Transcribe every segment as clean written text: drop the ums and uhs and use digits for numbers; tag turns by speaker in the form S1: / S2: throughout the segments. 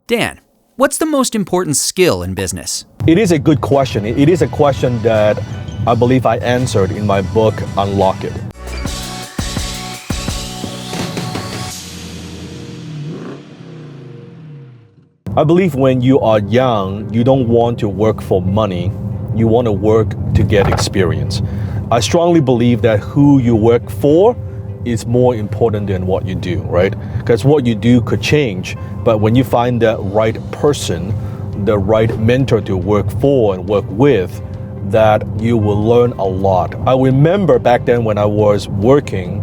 S1: Dan, what's the most important skill in business?
S2: It is a good question. It is a question that I believe I answered in my book, Unlock It. I believe when you are young, you don't want to work for money. You want to work to get experience. I strongly believe that who you work for is more important than what you do, right? Because what you do could change, but when you find that right person, the right mentor to work for and work with, that you will learn a lot. I remember back then when I was working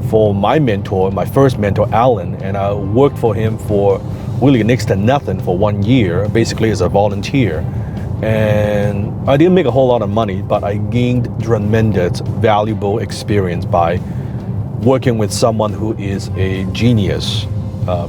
S2: for my mentor, my first mentor, Alan, and I worked for him for really next to nothing for 1 year, basically as a volunteer. And I didn't make a whole lot of money, but I gained tremendous, valuable experience by working with someone who is a genius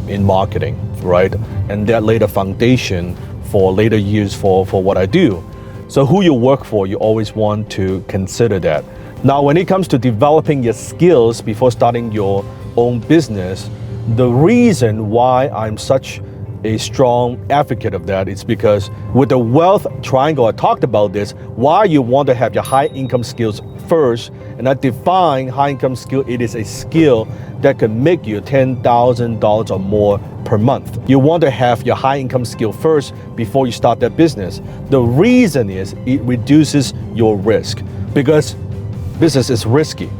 S2: in marketing, right? And that laid a foundation for later years for what I do. So who you work for, you always want to consider that. Now, when it comes to developing your skills before starting your own business, the reason why I'm such a strong advocate of that is because with the wealth triangle, I talked about this, why you want to have your high income skills first. And I define high income skill, it is a skill that can make you $10,000 or more per month. You want to have your high income skill first before you start that business. The reason is it reduces your risk because business is risky,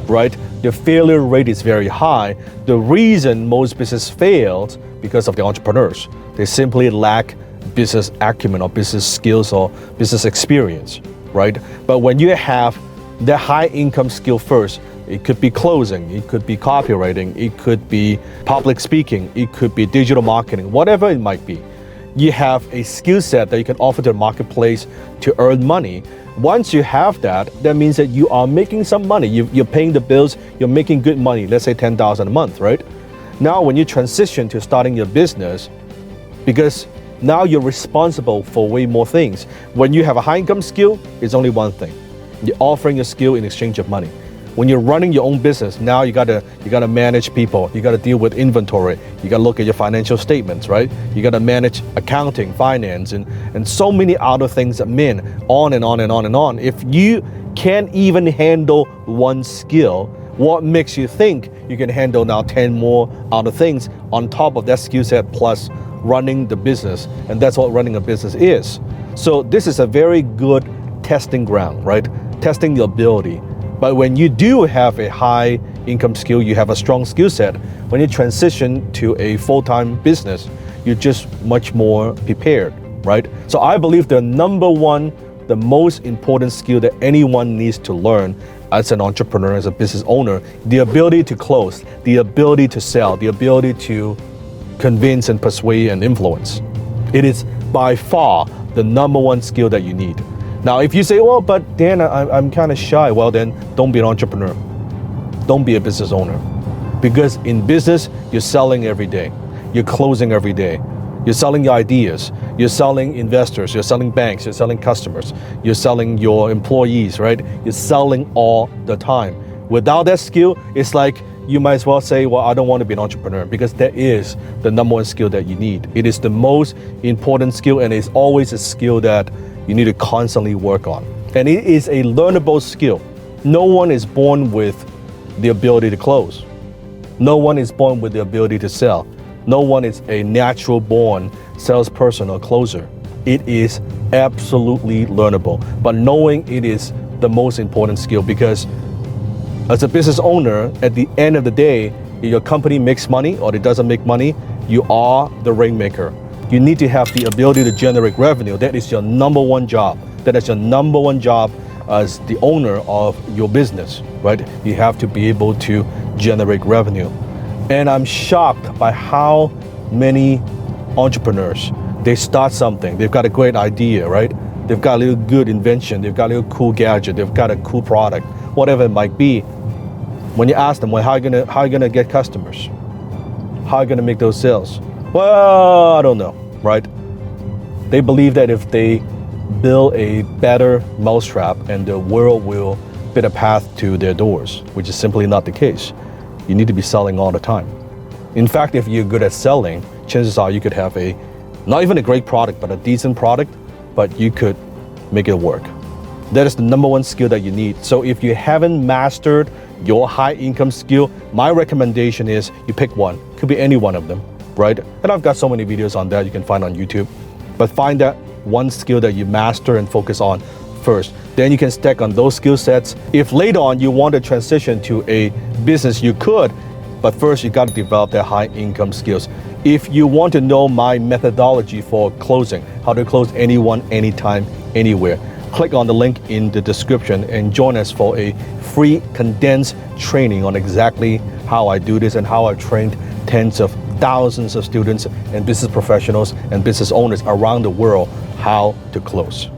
S2: right? The failure rate is very high. The reason most business fails because of the entrepreneurs. They simply lack business acumen or business skills or business experience, right? But when you have the high income skill first, it could be closing, it could be copywriting, it could be public speaking, it could be digital marketing, whatever it might be. You have a skill set that you can offer to the marketplace to earn money. Once you have that, that means that you are making some money. You're paying the bills, you're making good money, let's say $10,000 a month, right? Now, when you transition to starting your business, because now you're responsible for way more things. When you have a high income skill, it's only one thing. You're offering your skill in exchange of money. When you're running your own business, now you gotta manage people. You gotta deal with inventory. You gotta look at your financial statements, right? You gotta manage accounting, finance, and so many other things that mean on and on and on and on. If you can't even handle one skill, what makes you think you can handle now 10 more other things on top of that skill set plus running the business? And that's what running a business is. So this is a very good testing ground, right? Testing the ability. But when you do have a high income skill, you have a strong skill set, when you transition to a full-time business, you're just much more prepared, right? So I believe the number one, the most important skill that anyone needs to learn as an entrepreneur, as a business owner, the ability to close, the ability to sell, the ability to convince and persuade and influence. It is by far the number one skill that you need. Now, if you say, well, but Dan, I'm kind of shy, well then, don't be an entrepreneur. Don't be a business owner. Because in business, you're selling every day. You're closing every day. You're selling your ideas. You're selling investors. You're selling banks. You're selling customers. You're selling your employees, right? You're selling all the time. Without that skill, it's like you might as well say, well, I don't want to be an entrepreneur, because that is the number one skill that you need. It is the most important skill, and it's always a skill that you need to constantly work on. And it is a learnable skill. No one is born with the ability to close. No one is born with the ability to sell. No one is a natural born salesperson or closer. It is absolutely learnable. But knowing it is the most important skill, because as a business owner, at the end of the day, if your company makes money or it doesn't make money, you are the rainmaker. You need to have the ability to generate revenue. That is your number one job. That is your number one job as the owner of your business, right? You have to be able to generate revenue. And I'm shocked by how many entrepreneurs, they start something, they've got a great idea, right? They've got a little good invention, they've got a little cool gadget, they've got a cool product, whatever it might be. When you ask them, well, how are you gonna get customers? How are you gonna make those sales? Well, I don't know, right? They believe that if they build a better mousetrap and the world will fit a path to their doors, which is simply not the case. You need to be selling all the time. In fact, if you're good at selling, chances are you could have a Not even a great product, but a decent product, but you could make it work. That is the number one skill that you need. So if you haven't mastered your high income skill, my recommendation is you pick one. Could be any one of them, right? And I've got so many videos on that you can find on YouTube. But find that one skill that you master and focus on first. Then you can stack on those skill sets. If later on you want to transition to a business, you could, but first you got to develop their high income skills. If you want to know my methodology for closing, how to close anyone, anytime, anywhere, click on the link in the description and join us for a free condensed training on exactly how I do this and how I've trained tens of thousands of students and business professionals and business owners around the world how to close.